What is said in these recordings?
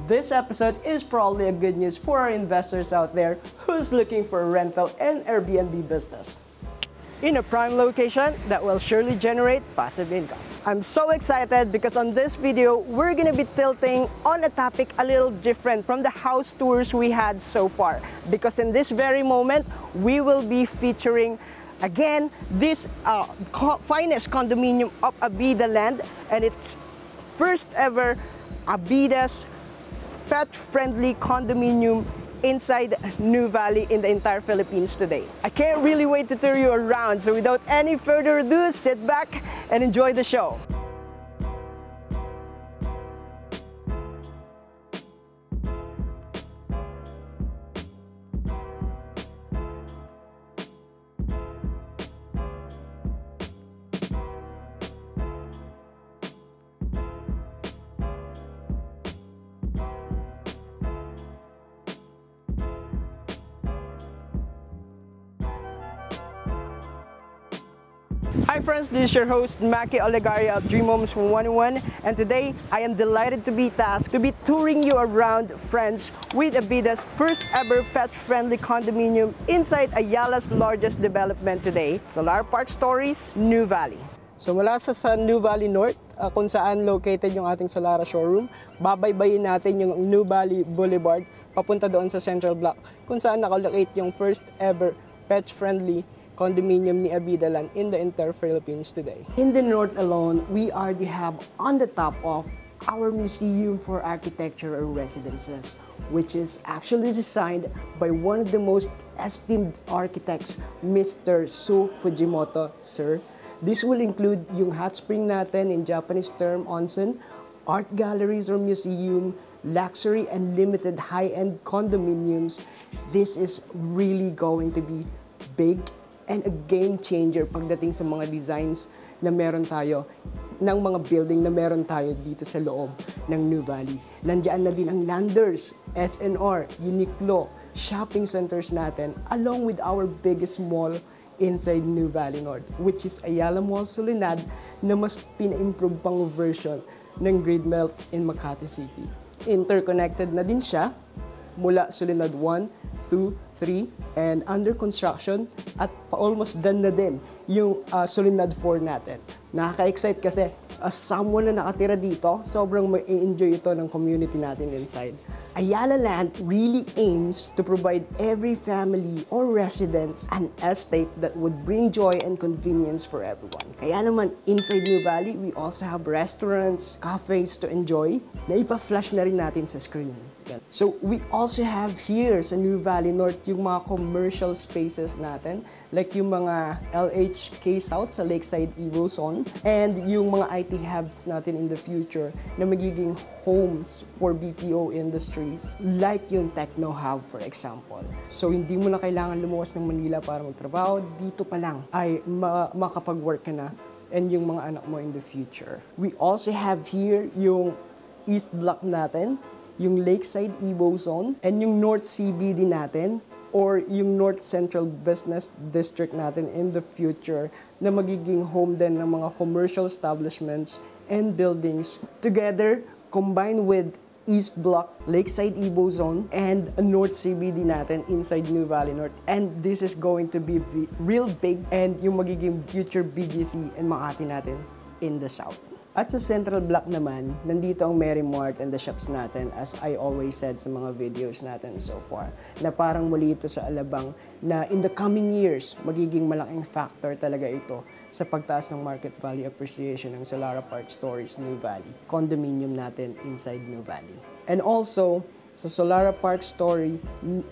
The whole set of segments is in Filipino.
This episode is probably a good news for our investors out there who's looking for a rental and Airbnb business in a prime location that will surely generate passive income. I'm so excited because on this video, we're gonna be tilting on a topic a little different from the house tours we had so far. Because in this very moment, we will be featuring again this finest condominium of Abida Land, and it's first ever Abida's pet-friendly condominium inside Nuvali in the entire Philippines today. I can't really wait to tour you around, so without any further ado, sit back and enjoy the show. Hi friends, this is your host Maki Olegaria of Dream Homes 101, and today I am delighted to be tasked to be touring you around, friends, with Abida's first ever pet-friendly condominium inside Ayala's largest development today, Solar Park Stories, Nuvali. So mula sa Nuvali North, kung saan located yung ating Solara showroom, babaybayin natin yung Nuvali Boulevard papunta doon sa Central Block, kung saan nakalocate yung first ever pet-friendly condominium ni Abida Land in the entire Philippines today. In the north alone, we already have on the top of our museum for architecture and residences, which is actually designed by one of the most esteemed architects, Mr. Su Fujimoto, sir. This will include yung hot spring natin in Japanese term onsen, art galleries or museum, luxury and limited high-end condominiums. This is really going to be big and a game changer pagdating sa mga designs na meron tayo, ng mga building na meron tayo dito sa loob ng Nuvali. Nandiyan na din ang Landers, SNR, Uniqlo, shopping centers natin, along with our biggest mall inside Nuvali North, which is Ayala Mall Solinad, na mas pina-improve pang version ng Grid Melt in Makati City. Interconnected na din siya mula Solinad 1 through 3 and under construction at almost done na din yung Solinad 4 natin. Nakaka-excite kasi as someone na nakatira dito, sobrang may-enjoy ito ng community natin inside. Ayala Land really aims to provide every family or residents an estate that would bring joy and convenience for everyone. Kaya naman, inside Nuvali, we also have restaurants, cafes to enjoy na ipa-flash na rin natin sa screen. So, we also have here sa Nuvali North yung mga commercial spaces natin, like yung mga LHK South sa Lakeside Evo Zone, and yung mga IT hubs natin in the future na magiging homes for BPO industries, like yung Techno Hub, for example. So, hindi mo na kailangan lumuwas ng Manila para magtrabaho, dito pa lang ay makapag-work ka na and yung mga anak mo in the future. We also have here yung East Block natin, yung Lakeside Evo Zone, and yung North CBD natin, or yung North Central Business District natin in the future na magiging home din ng mga commercial establishments and buildings together, combined with East Block, Lakeside Evo Zone, and North CBD natin inside Nuvali North. And this is going to be real big and yung magiging future BGC and Makati natin in the South. At sa Central Block naman, nandito ang Mary Mart and the shops natin, as I always said sa mga videos natin so far, na parang muli ito sa Alabang na in the coming years, magiging malaking factor talaga ito sa pagtaas ng market value appreciation ng Solara Park Stories Nuvali, condominium natin inside Nuvali. And also, sa Solara Park Story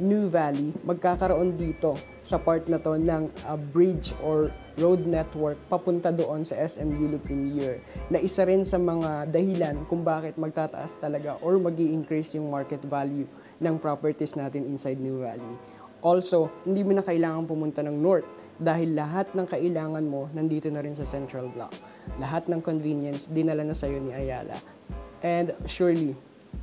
Nuvali, magkakaroon dito sa part na to ng bridge or road network papunta doon sa SM Yulo Premier, na isa rin sa mga dahilan kung bakit magtataas talaga or mag-i-increase yung market value ng properties natin inside Nuvali. Also, hindi mo na kailangan pumunta ng north dahil lahat ng kailangan mo nandito na rin sa Central Block. Lahat ng convenience dinala na sa'yo ni Ayala. And surely,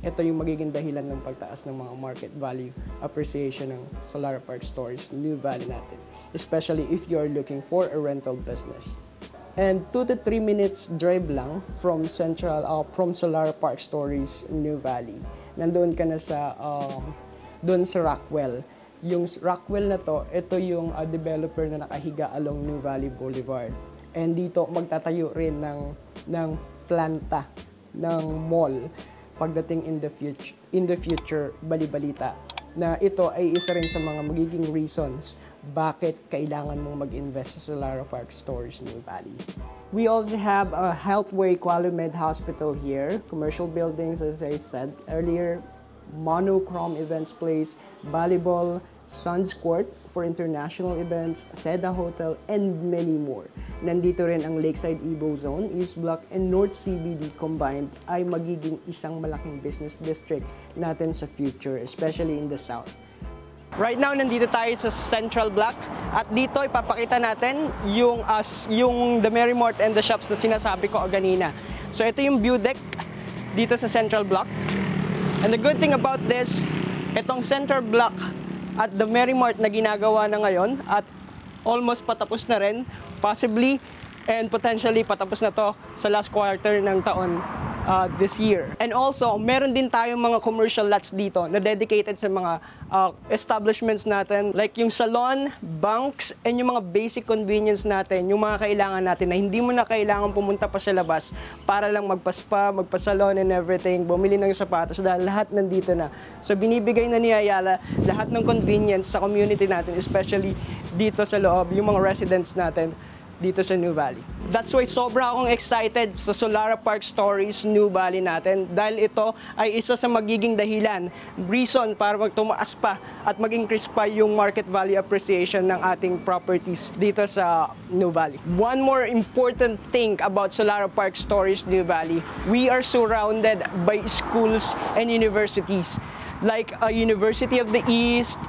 ito yung magiging dahilan ng pagtaas ng mga market value appreciation ng Solara Park Stories Nuvali natin, especially if you are looking for a rental business. And 2 to 3 minutes drive lang from Solara Park Stories Nuvali. nandoon ka na sa doon sa Rockwell. Yung Rockwell na to, ito yung developer na nakahiga along New Valley Boulevard. And dito magtatayo rin ng planta ng mall pagdating in the future bali-balita na ito ay isa rin sa mga magiging reasons bakit kailangan mong mag-invest sa Solara Park Stores New Valley. We also have a Healthway Qualimed Hospital here, commercial buildings as I said earlier, Monochrome Events Place, volleyball, Suns Court for international events, Seda Hotel, and many more. Nandito rin ang Lakeside Evo Zone, East Block, and North CBD combined ay magiging isang malaking business district natin sa future, especially in the South. Right now, nandito tayo sa Central Block at dito ipapakita natin yung The Merrymort and the shops na sinasabi ko kanina. So ito yung view deck dito sa Central Block. And the good thing about this, itong Central Block at The Merrymort na ginagawa na ngayon at almost patapos na rin, possibly and potentially patapos na to sa last quarter ng taon this year. And also, meron din tayong mga commercial lots dito na dedicated sa mga establishments natin like yung salon, banks, and yung mga basic convenience natin, yung mga kailangan natin na hindi mo na kailangan pumunta pa sa labas para lang magpa-spa, magpa-salon and everything, bumili ng sapatos dahil lahat nandito na. So binibigay na ni Ayala lahat ng convenience sa community natin, especially dito sa loob, yung mga residents natin dito sa New Valley. That's why sobra akong excited sa Solara Park Stories New Valley natin dahil ito ay isa sa magiging dahilan, reason para magtumaas pa at mag-increase pa yung market value appreciation ng ating properties dito sa New Valley. One more important thing about Solara Park Stories New Valley, we are surrounded by schools and universities like University of the East,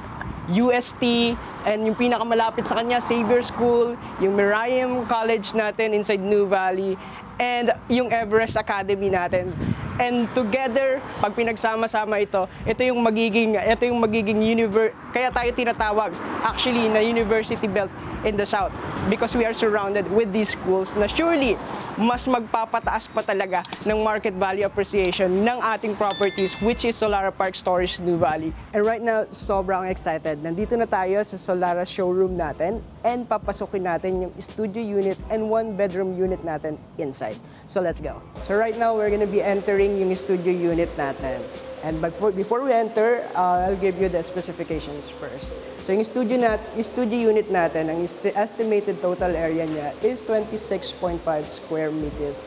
UST, and yung pinakamalapit sa kanya, Xavier School, yung Miriam College natin inside New Valley, and yung Everest Academy natin. And together, pag pinagsama-sama ito yung magiging kaya tayo tinatawag actually na University Belt in the South because we are surrounded with these schools na surely mas magpapataas pa talaga ng market value appreciation ng ating properties, which is Solara Park Stories New Valley. And right now, sobrang excited. Nandito na tayo sa Solara showroom natin and papasukin natin yung studio unit and one bedroom unit natin inside. So let's go. So right now, we're gonna be entering yung studio unit natin. And before we enter, I'll give you the specifications first. So yung studio unit natin, ang estimated total area niya is 26.5 square meters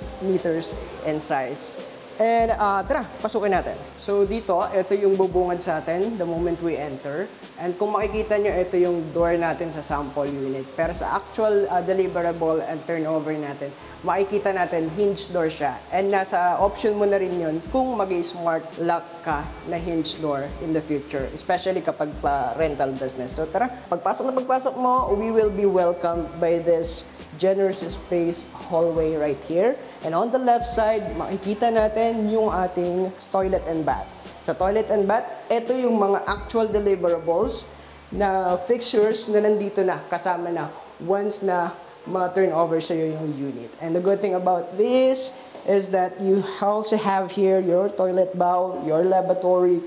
in size. And tara, pasukin natin. So dito, ito yung bubungad sa atin the moment we enter. And kung makikita nyo, ito yung door natin sa sample unit. Pero sa actual deliverable and turnover natin, makikita natin hinge door siya. And nasa option mo na rin yun kung mag-smart lock ka na hinge door in the future, especially kapag rental business. So tara, pagpasok mo, we will be welcomed by this generous space hallway right here. And on the left side, makikita natin yung ating toilet and bath. Sa toilet and bath, ito yung mga actual deliverables na fixtures na nandito na, kasama na once na ma-turn over sa'yo yung unit. And the good thing about this is that you also have here your toilet bowl, your lavatory,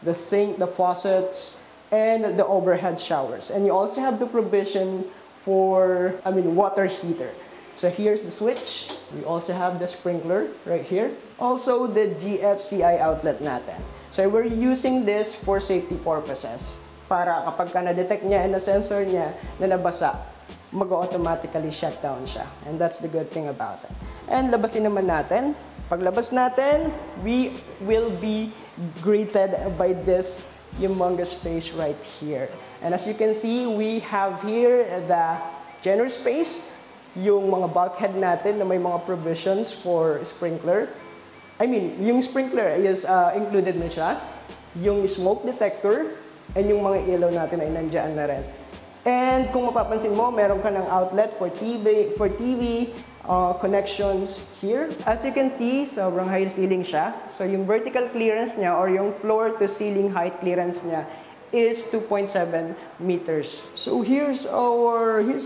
the sink, the faucets, and the overhead showers. And you also have the provision for, water heater. So here's the switch. We also have the sprinkler right here. Also the GFCI outlet natin. So we're using this for safety purposes. Para kapag na-detect niya and na-sensor niya na nabasa, mag-automatically shut down siya. And that's the good thing about it. And labasin naman natin. Paglabas natin, we will be greeted by this humongous space right here. And as you can see, we have here the generous space, yung mga bulkhead natin na may mga provisions for sprinkler. Yung sprinkler is included na siya. Yung smoke detector and yung mga ilaw natin ay nandiyan na rin. And kung mapapansin mo, meron ka ng outlet for TV connections here. As you can see, sobrang high ceiling siya. So yung vertical clearance niya or yung floor to ceiling height clearance niya is 2.7 meters. So here's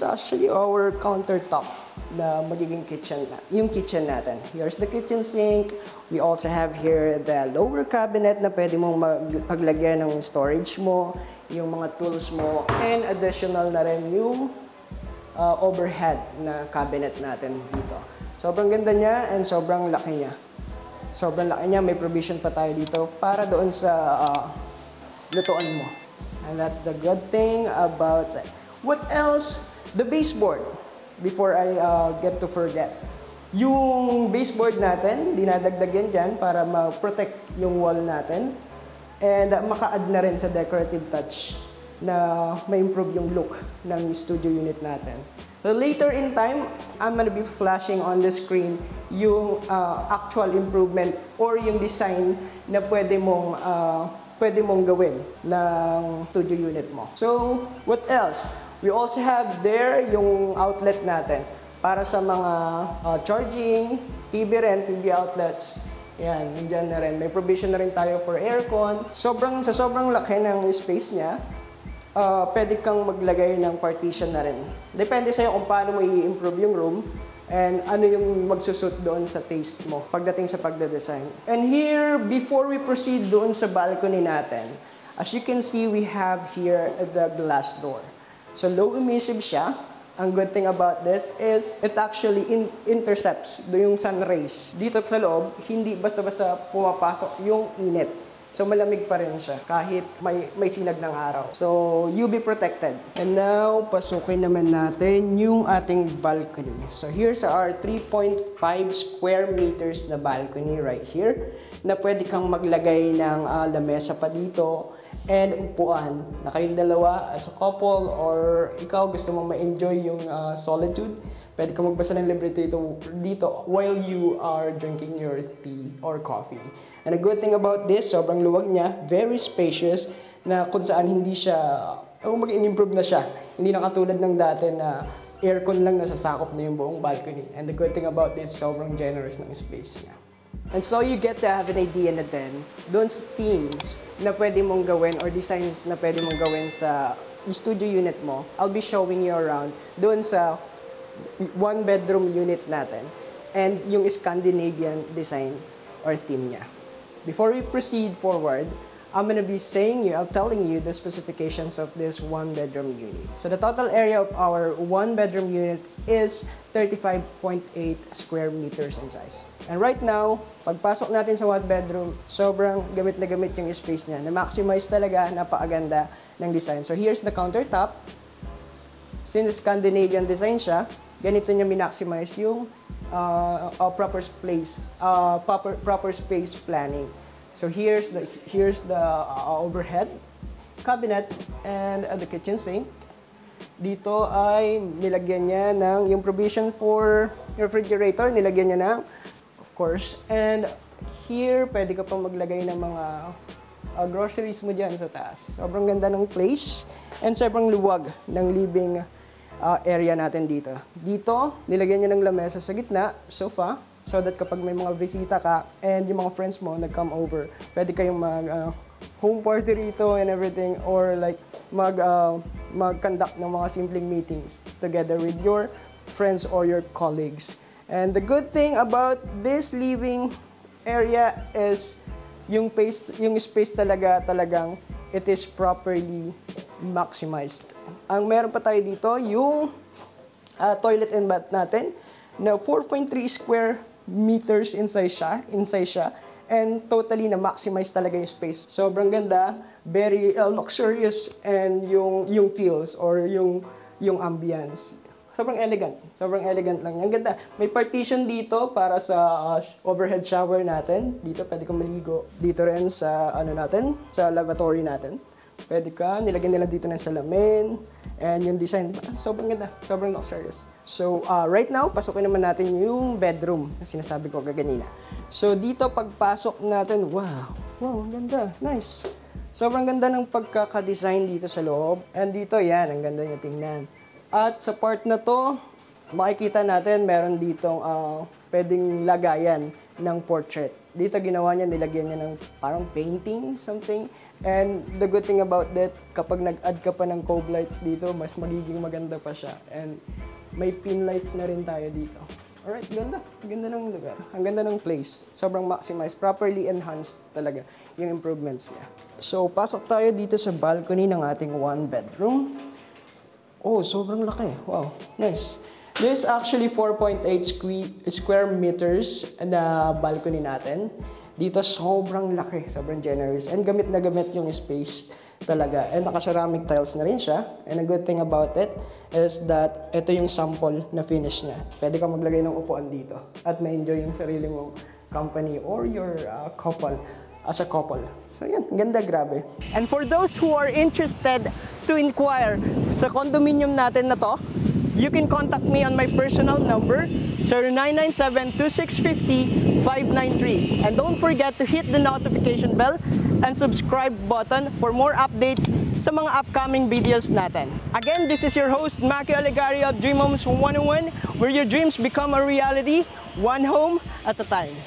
actually our countertop na magiging kitchen yung kitchen natin. Here's the kitchen sink. We also have here the lower cabinet na pwede mong paglagyan ng storage mo, yung mga tools mo, and additional na rin yung overhead na cabinet natin dito. Sobrang ganda niya and sobrang laki niya. Sobrang laki niya, may provision pa tayo dito para doon sa lutuan mo. And that's the good thing about it. What else? The baseboard. Before I get to forget. Yung baseboard natin, dinadagdag yan dyan para ma-protect yung wall natin. And maka-add na rin sa decorative touch na ma-improve yung look ng studio unit natin. So later in time, I'm gonna be flashing on the screen yung actual improvement or yung design na pwede mong gawin ng studio unit mo. So, what else? We also have there yung outlet natin para sa mga charging, TV rin, TV outlets. Yan, nandiyan na rin. May provision na rin tayo for aircon. Sa sobrang laki ng space niya, pwede kang maglagay ng partition na rin. Depende sa'yo kung paano mo i-improve yung room and ano yung magsusut doon sa taste mo pagdating sa pagde-design. And here, before we proceed doon sa balcony natin, as you can see, we have here the glass door. So low emissive siya. Ang good thing about this is it actually intercepts yung sun rays. Dito sa loob, hindi basta-basta pumapasok yung init. So malamig pa rin siya kahit may sinag ng araw. So UV protected. And now, pasukin naman natin yung ating balcony. So here's our 3.5 square meters na balcony right here na pwede kang maglagay ng lamesa pa dito and upuan na kayong dalawa as a couple or ikaw gusto mong ma-enjoy yung solitude. Pwede kang magbasa ng libre dito while you are drinking your tea or coffee. And the good thing about this, sobrang luwag niya, very spacious, na kung saan hindi siya, mag-improve na siya. Hindi na katulad ng dati na aircon lang nasasakop na yung buong balcony. And the good thing about this, sobrang generous ng space niya. And so you get to have an idea na din doon sa themes na pwede mong gawin or designs na pwede mong gawin sa studio unit mo. I'll be showing you around doon sa one bedroom unit natin and yung Scandinavian design or theme niya. Before we proceed forward, I'm gonna be telling you the specifications of this one bedroom unit. So the total area of our one bedroom unit is 35.8 square meters in size. And right now, pagpasok natin sa one bedroom, sobrang gamit na gamit yung space niya. Na-maximize talaga, napakaganda ng design. So here's the countertop. Since Scandinavian design siya, ganito niya min-maximize yung proper space planning. So here's the overhead cabinet and the kitchen sink. Dito ay nilagyan niya ng yung provision for refrigerator, nilagyan niya ng, of course. And here, pwede ka pang maglagay ng mga groceries mo dyan sa taas. Sobrang ganda ng place and sobrang luwag ng living area natin dito. Dito, nilagyan niya ng lamesa sa gitna, sofa, so that kapag may mga bisita ka and yung mga friends mo nag-come over, pwede kayong home party rito and everything, or like mag-conduct ng mga simpleng meetings together with your friends or your colleagues. And the good thing about this living area is yung space talagang it is properly maximized. Ang meron pa tayo dito, yung toilet and bath natin na 4.3 square meters in size siya, and totally na maximize talaga yung space. Sobrang ganda, very luxurious, and yung feels or yung ambience. Sobrang elegant lang. Ang ganda. May partition dito para sa overhead shower natin. Dito pwede kang maligo. Dito rin sa sa lavatory natin. Pwede ka, nilagyan nila dito ng salamin. And yung design, sobrang ganda, sobrang luxurious. So, right now, pasukin naman natin yung bedroom na sinasabi ko kaganina. So, dito pagpasok natin, wow, ang ganda, nice. Sobrang ganda ng pagkaka-design dito sa loob. And dito, yan, ang ganda niya tingnan. At sa part na to, makikita natin meron ditong pwedeng lagayan ng portrait. Dito ginawa niya, nilagyan niya ng parang painting, something. And the good thing about that, kapag nag-add ka pa ng cove lights dito, mas magiging maganda pa siya. And may pin lights na rin tayo dito. Alright, ganda. Ganda ng lugar. Ang ganda ng place. Sobrang maximized, properly enhanced talaga yung improvements niya. So, pasok tayo dito sa balcony ng ating one bedroom. Oh, sobrang laki. Wow, nice. This is actually 4.8 square meters na balcony natin. Dito sobrang laki, sobrang generous. And gamit na gamit yung space talaga. And naka-ceramic tiles na rin siya. And a good thing about it is that ito yung sample na finish niya. Pwede ka maglagay ng upuan dito at ma-enjoy yung sarili mong company or your couple as a couple. So yan, ganda, grabe. And for those who are interested to inquire sa condominium natin na to, you can contact me on my personal number, 0997-2650-593. And don't forget to hit the notification bell and subscribe button for more updates sa mga upcoming videos natin. Again, this is your host, Maki Olegario of Dream Homes 101, where your dreams become a reality, one home at a time.